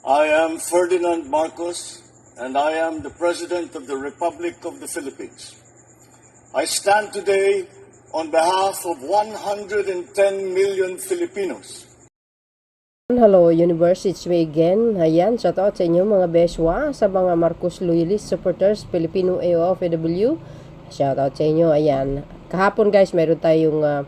I am Ferdinand Marcos, and I am the President of the Republic of the Philippines. I stand today on behalf of 110 million Filipinos. Hello Universe, it's me again. Ayan, shout out sa inyo mga beswa, sa mga Marcos Loyalist supporters, Filipino AOFW. Shout out sa inyo. Ayan, kahapon guys, meron tayong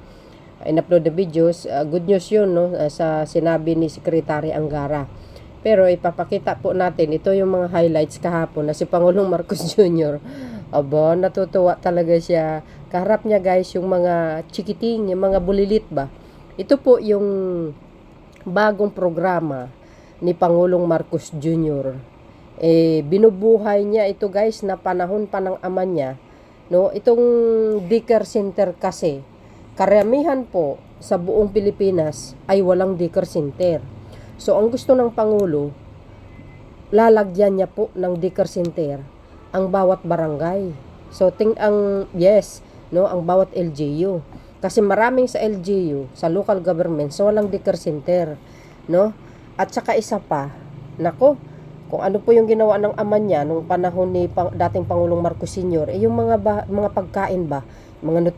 in-upload na videos. Good news yun, no? Sa sinabi ni Secretary Angara. Pero ipapakita po natin, ito yung mga highlights kahapon na si Pangulong Marcos Jr. Aba, natutuwa talaga siya. Kaharap niya guys yung mga chikiting, yung mga bulilit ba. Ito po yung bagong programa ni Pangulong Marcos Jr. Binubuhay niya ito guys na panahon pa ng ama niya. No, itong daycare center kasi, karamihan po sa buong Pilipinas ay walang daycare center. So, ang gusto ng Pangulo, lalagyan niya po ng daycare center ang bawat barangay. So, ang bawat LGU. Kasi maraming sa LGU, sa local government, so walang daycare center, no? At saka isa pa, nako, kung ano po yung ginawa ng ama niya nung panahon ni dating Pangulong Marcos Sr., yung mga pagkain ba, mga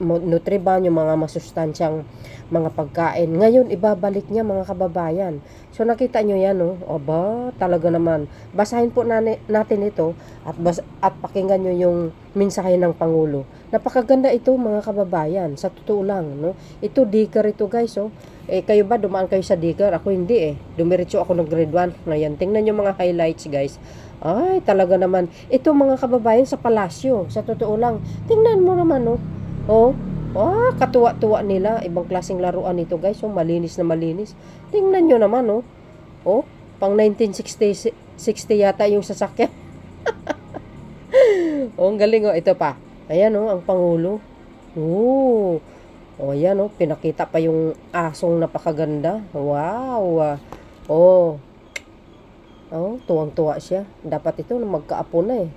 nutriban, yung mga masustansyang mga pagkain. Ngayon, ibabalik niya mga kababayan. So, nakita nyo yan, no? Aba, talaga naman. Basahin po natin ito at pakinggan nyo yung mensahe ng Pangulo. Napakaganda ito, mga kababayan. Sa totoo lang, no? Ito, daycare ito, guys, oh. Kayo ba, dumaan kayo sa daycare? Ako hindi, Dumiretso ako ng grade 1. Ngayon, tingnan nyo mga highlights, guys. Ay, talaga naman. Ito, mga kababayan, sa palasyo. Sa totoo lang. Tingnan mo naman, no? Oh, katuwa-tuwa nila. Ibang klaseng laruan ito, guys. Oh, malinis na malinis. Tingnan nyo naman, oh. Oh, pang 1960 yata yung sasakyan. Oh, ang galing, oh. Ito pa. Ayan, oh, ang Pangulo. Oh, oh, ayan, oh. Pinakita pa yung asong napakaganda. Wow. Oh. Oh, tuwang-tuwa siya. Dapat ito na magkaapo na,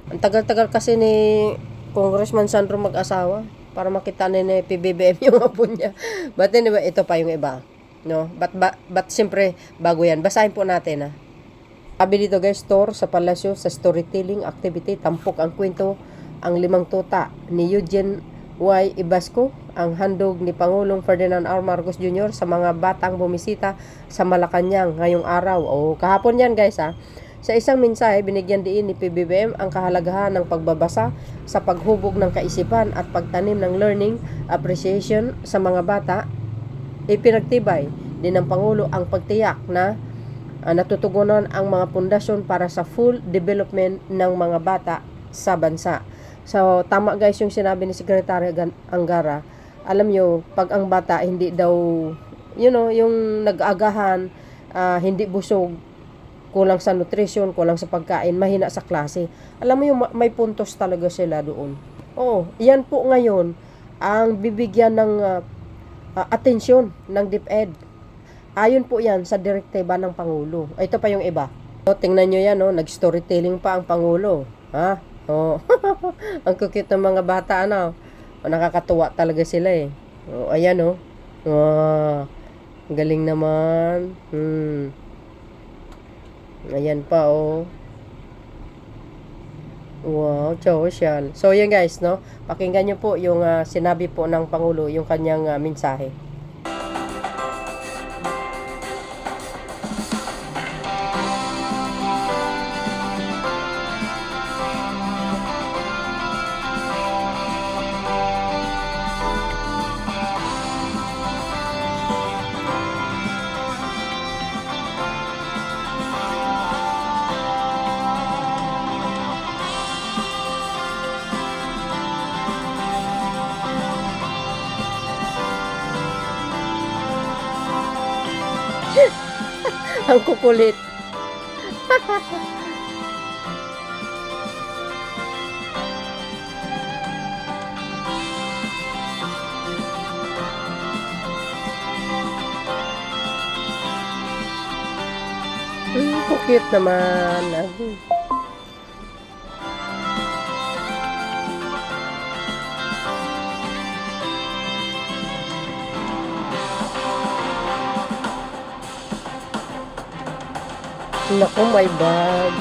Ang tagal-tagal kasi ni Congressman Sandro mag-asawa para makita ni PBBM yung apo niya. But anyway, ito pa yung iba. No? But siyempre, bago yan. Basahin po natin, Sabi dito guys, tour sa palasyo sa storytelling activity, tampok ang kwento, ang limang tuta ni Eugene Y. Ibasco, ang handog ni Pangulong Ferdinand R. Marcos Jr. sa mga batang bumisita sa Malacanang ngayong araw. Kahapon yan guys, Sa isang mensahe, binigyan diin ni PBBM ang kahalagahan ng pagbabasa sa paghubog ng kaisipan at pagtanim ng learning appreciation sa mga bata. Ipinagtibay din ng Pangulo ang pagtiyak na natutugunan ang mga pundasyon para sa full development ng mga bata sa bansa. So, tama guys yung sinabi ni Secretary Angara. Alam nyo, pag ang bata hindi daw, yung nag-agahan, hindi busog, kulang sa nutrition, kulang sa pagkain, mahina sa klase. Alam mo yung may puntos talaga sila doon. Oo, yan po ngayon ang bibigyan ng atensyon ng DepEd. Ayon po yan sa direktiba ng Pangulo. Ito pa yung iba. Tingnan nyo yan, nag-storytelling pa ang Pangulo. Oh. Ang cute ng mga bata, nakakatuwa talaga sila, ayan, galing naman. Ayan pa, Wow, social. So, yan guys, pakinggan nyo po yung sinabi po ng Pangulo, yung kanyang mensahe. Ang kukulit. Cute naman. Naku, my bag.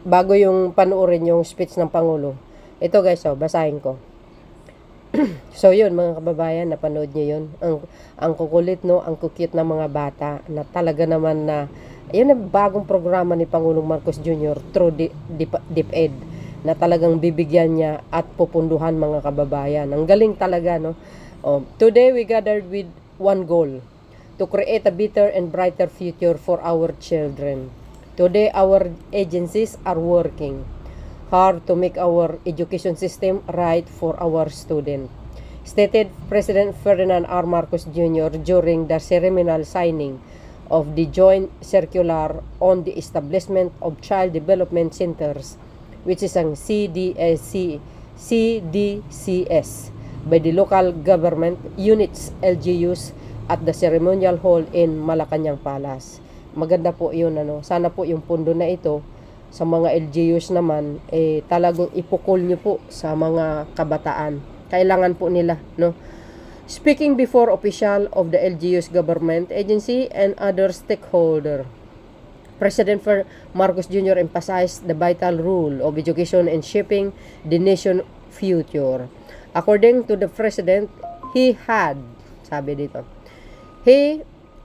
Bago yung panoorin yung speech ng Pangulo. Ito guys, basahin ko. So yun mga kababayan, napanood nyo yun. Ang kukulit, no, ang cute ng mga bata na talaga naman na, yun ang bagong programa ni Pangulong Marcos Jr. through DepEd na talagang bibigyan niya at pupunduhan mga kababayan. Ang galing talaga, no. Today we gathered with one goal, to create a better and brighter future for our children. Today, our agencies are working hard to make our education system right for our students, stated President Ferdinand R. Marcos Jr. during the ceremonial signing of the Joint Circular on the Establishment of Child Development Centers, which is ang CDCS, by the local government units, LGUs, at the ceremonial hall in Malacanang Palace. Maganda po yun, ano. Sana po yung pundo na ito sa mga LGUs naman talagang ipukol nyo po sa mga kabataan. Kailangan po nila, no. Speaking before official of the LGUs government agency and other stakeholder, President Marcos Jr. emphasized the vital role of education in shaping the nation's future. According to the President,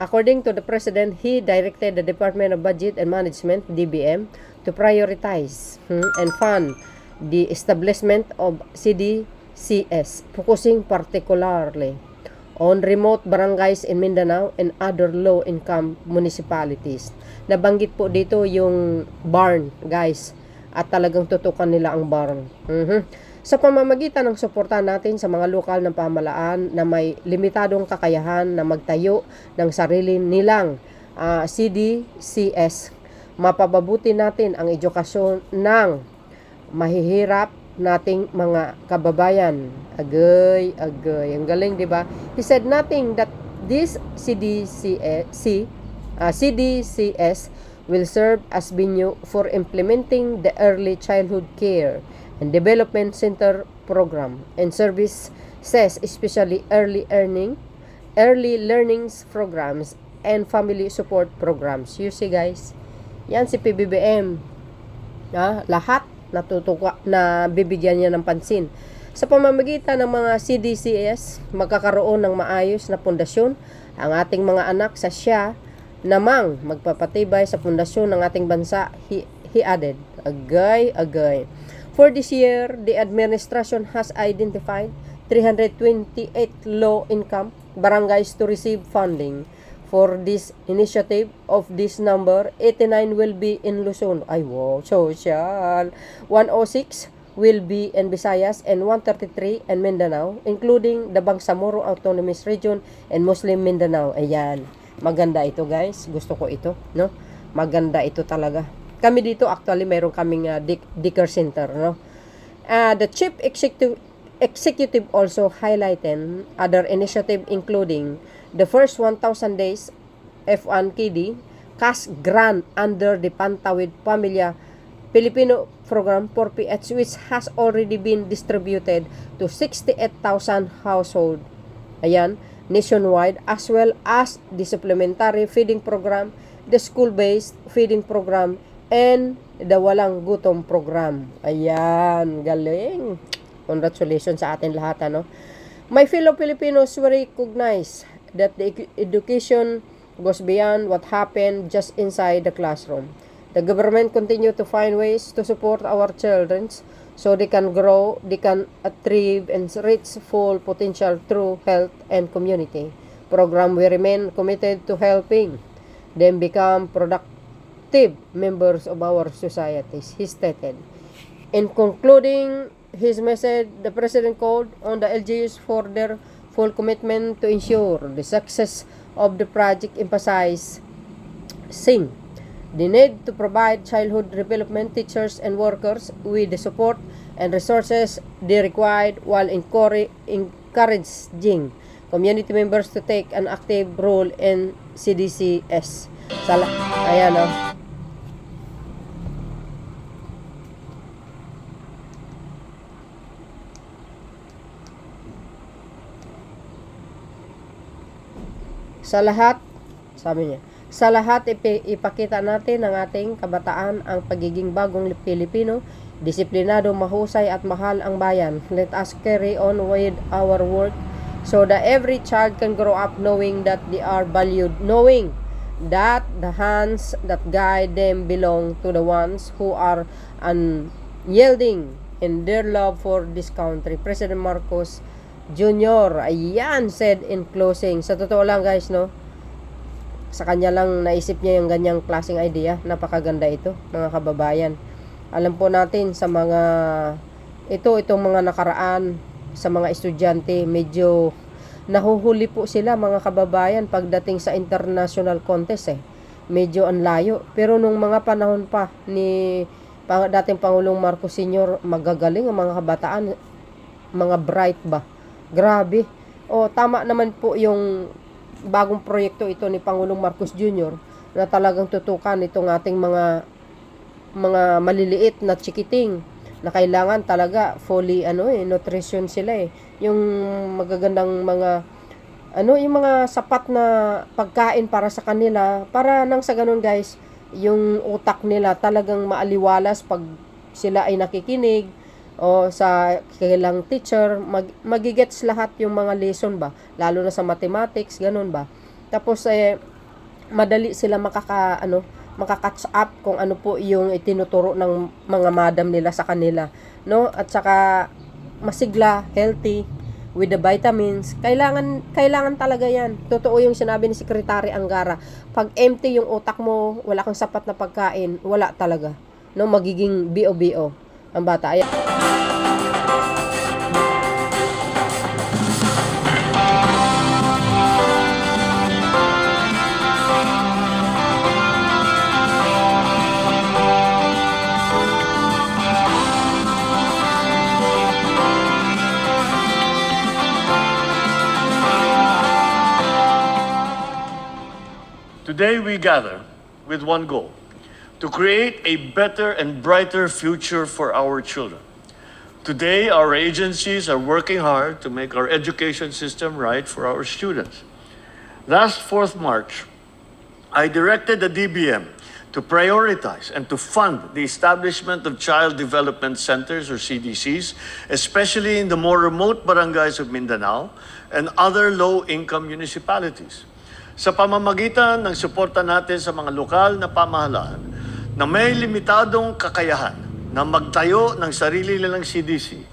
According to the President, he directed the Department of Budget and Management, DBM, to prioritize and fund the establishment of CDCS, focusing particularly on remote barangays in Mindanao and other low-income municipalities. Nabanggit po dito yung barn, guys, at talagang tutukan nila ang barn. Sa pamamagitan ng suporta natin sa mga lokal ng pamahalaan na may limitadong kakayahan na magtayo ng sarili nilang CDCS, mapababuti natin ang edukasyon ng mahihirap nating mga kababayan. Agay. Ang galing, di ba? He said nothing that this CDCS will serve as venue for implementing the early childhood care and development center program and services, especially early learnings programs and family support programs. You see guys, yan si PBBM, lahat natutuka na bibigyan niya ng pansin. Sa pamamagitan ng mga CDCS, magkakaroon ng maayos na pundasyon ang ating mga anak sa siya namang magpapatibay sa pundasyon ng ating bansa, he added. Agay. For this year, the administration has identified 328 low-income barangays to receive funding. For this initiative, of this number, 89 will be in Luzon. Ay, wow, social. 106 will be in Visayas and 133 in Mindanao, including the Bangsamoro Autonomous Region and Muslim Mindanao. Ayan. Maganda ito, guys. Gusto ko ito, no? Maganda ito talaga. Kami dito, actually, mayroon kaming Dicker Center, no? The Chief Executive also highlighted other initiative including the first 1,000 days F1KD cash grant under the Pantawid Pamilya Filipino program 4PH, which has already been distributed to 68,000 households. Ayan, nationwide, as well as the supplementary feeding program, the school-based feeding program, and the Walang Gutom program. Ayan, galing. Congratulations sa atin lahat, ano. My fellow Filipinos, we recognize that the education goes beyond what happened just inside the classroom. The government continue to find ways to support our children so they can grow, they can achieve and reach full potential through health and community program. We remain committed to helping them become productive members of our societies, he stated. In concluding his message, the President called on the LGUs for their full commitment to ensure the success of the project, emphasizing the need to provide childhood development teachers and workers with the support and resources they required while encouraging community members to take an active role in CDCS. Ayan, Sa lahat, sabi niya, sa lahat ipakita natin ng ating kabataan ang pagiging bagong Pilipino, disiplinado, mahusay at mahal ang bayan. Let us carry on with our work so that every child can grow up knowing that they are valued, knowing that the hands that guide them belong to the ones who are unyielding in their love for this country. President Marcos Jr. Ayan, said in closing. Sa totoo lang guys, no? Sa kanya lang naisip niya yung ganyang klaseng idea. Napakaganda ito, mga kababayan. Alam po natin sa mga itong mga nakaraan sa mga estudyante, medyo nahuhuli po sila, mga kababayan, pagdating sa international contest medyo ang layo. Pero nung mga panahon pa ni dating Pangulong Marcos Sr., magagaling ang mga kabataan, mga bright ba? Grabe. Tama naman po yung bagong proyekto ito ni Pangulong Marcos Jr. na talagang tutukan itong ating mga maliliit na chikiting na kailangan talaga fully nutrition sila yung magagandang mga yung mga sapat na pagkain para sa kanila, para nang sa ganun guys, yung utak nila talagang maaliwalas pag sila ay nakikinig o sa kailang teacher, magigets lahat yung mga lesson ba, lalo na sa mathematics, ganun ba. Tapos madali sila makaka-catch up kung ano po yung itinuturo ng mga madam nila sa kanila, no? At saka masigla, healthy with the vitamins. Kailangan talaga yan. Totoo yung sinabi ni Secretary Angara. Pag empty yung utak mo, wala kang sapat na pagkain, wala talaga, no? Magiging bio ang bata. Ayan. Today we gather with one goal: to create a better and brighter future for our children. Today, our agencies are working hard to make our education system right for our students. Last 4th March, I directed the DBM to prioritize and to fund the establishment of Child Development Centers or CDCs, especially in the more remote barangays of Mindanao and other low-income municipalities. Sa pamamagitan ng suporta natin sa mga lokal na pamahalaan na may limitadong kakayahan na magtayo ng sarili nilang CDC,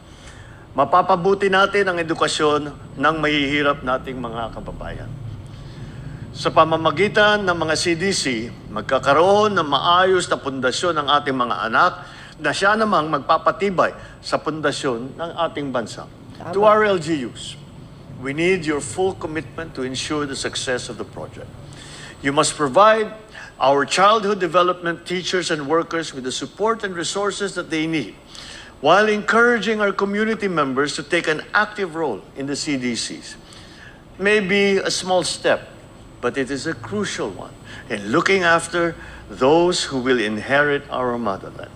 mapapabuti natin ang edukasyon ng mahihirap nating mga kababayan. Sa pamamagitan ng mga CDC, magkakaroon ng maayos na pundasyon ng ating mga anak na siya namang magpapatibay sa pundasyon ng ating bansa. To our LGUs, we need your full commitment to ensure the success of the project. You must provide our childhood development teachers and workers with the support and resources that they need, while encouraging our community members to take an active role in the CDCs. Maybe a small step, but it is a crucial one in looking after those who will inherit our motherland.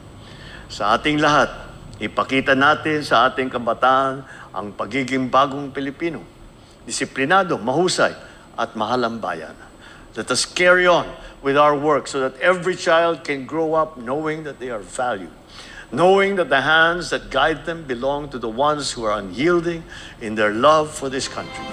Sa ating lahat, ipakita natin sa ating kabataan ang pagiging bagong Pilipino, disiplinado, mahusay, at mahal ang bayan. Let us carry on with our work so that every child can grow up knowing that they are valued, knowing that the hands that guide them belong to the ones who are unyielding in their love for this country.